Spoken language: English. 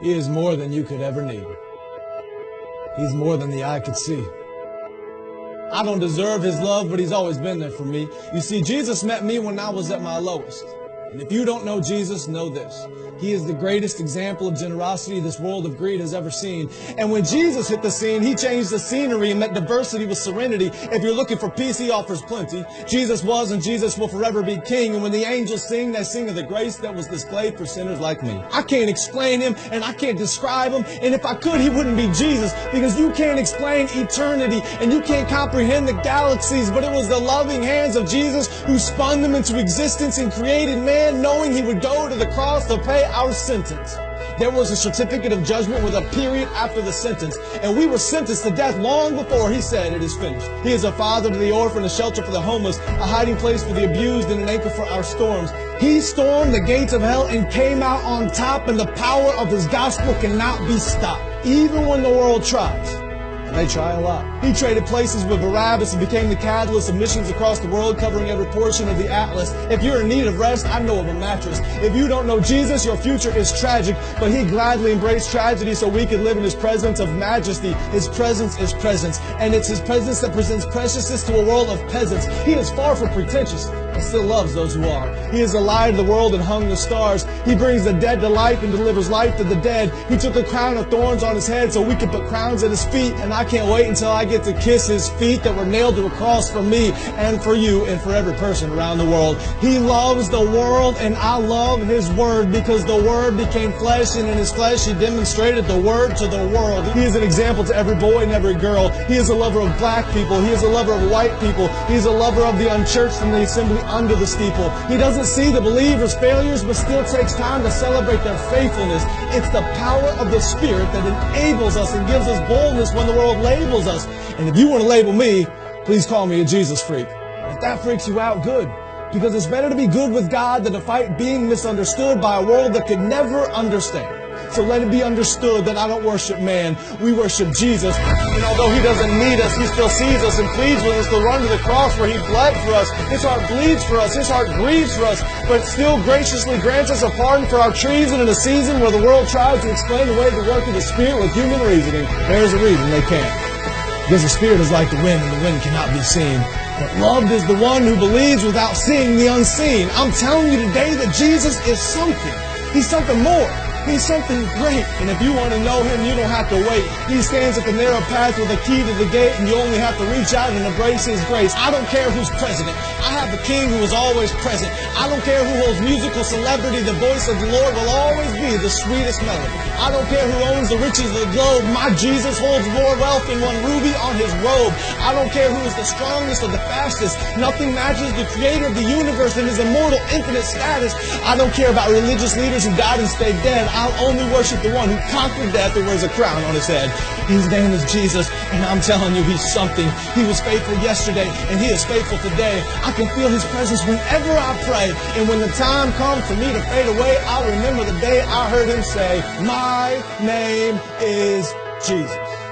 He is more than you could ever need. He's more than the eye could see. I don't deserve His love, but He's always been there for me. You see, Jesus met me when I was at my lowest. And if you don't know Jesus, know this. He is the greatest example of generosity this world of greed has ever seen. And when Jesus hit the scene, He changed the scenery and met diversity with serenity. If you're looking for peace, He offers plenty. Jesus was and Jesus will forever be King. And when the angels sing, they sing of the grace that was displayed for sinners like me. I can't explain Him and I can't describe Him. And if I could, He wouldn't be Jesus, because you can't explain eternity and you can't comprehend the galaxies. But it was the loving hands of Jesus who spun them into existence and created man, knowing He would go to the cross to pay our sentence. There was a certificate of judgment with a period after the sentence, and we were sentenced to death long before He said it is finished. He is a father to the orphan, a shelter for the homeless, a hiding place for the abused, and an anchor for our storms. He stormed the gates of hell and came out on top, and the power of His gospel cannot be stopped, even when the world tries. They try a lot. He traded places with Barabbas and became the catalyst of missions across the world, covering every portion of the atlas. If you're in need of rest, I know of a mattress. If you don't know Jesus, your future is tragic, but He gladly embraced tragedy so we could live in His presence of majesty. His presence is presence, and it's His presence that presents preciousness to a world of peasants. He is far from pretentious, but still loves those who are. He is the light of the world and hung the stars. He brings the dead to life and delivers life to the dead. He took a crown of thorns on His head so we could put crowns at His feet, and I can't wait until I get to kiss His feet that were nailed to a cross for me and for you and for every person around the world. He loves the world, and I love His Word, because the Word became flesh, and in His flesh He demonstrated the Word to the world. He is an example to every boy and every girl. He is a lover of black people. He is a lover of white people. He is a lover of the unchurched and the assembly under the steeple. He doesn't see the believers' failures, but still takes time to celebrate their faithfulness. It's the power of the Spirit that enables us and gives us boldness when the world labels us. And if you want to label me, please call me a Jesus freak. If that freaks you out, good. Because it's better to be good with God than to fight being misunderstood by a world that could never understand. So let it be understood that I don't worship man. We worship Jesus. And although He doesn't need us, He still sees us and pleads with us to run to the cross where He bled for us. His heart bleeds for us. His heart grieves for us, but still graciously grants us a pardon for our treason in a season where the world tries to explain away the work of the Spirit with human reasoning. There's a reason they can't. Because the Spirit is like the wind, and the wind cannot be seen. But loved is the one who believes without seeing the unseen. I'm telling you today that Jesus is something. He's something more. He's something great. And if you want to know Him, you don't have to wait. He stands at the narrow path with a key to the gate, and you only have to reach out and embrace His grace. I don't care who's president. I have a King who is always present. I don't care who holds musical celebrity. The voice of the Lord will always be the sweetest melody. I don't care who owns the riches of the globe. My Jesus holds more wealth than one ruby on His robe. I don't care who is the strongest or the fastest. Nothing matches the Creator of the universe and His immortal, infinite status. I don't care about religious leaders who died and stayed dead. I'll only worship the one who conquered death and wears a crown on His head. His name is Jesus, and I'm telling you, He's something. He was faithful yesterday, and He is faithful today. I can feel His presence whenever I pray. And when the time comes for me to fade away, I'll remember the day I heard Him say, "My name is Jesus."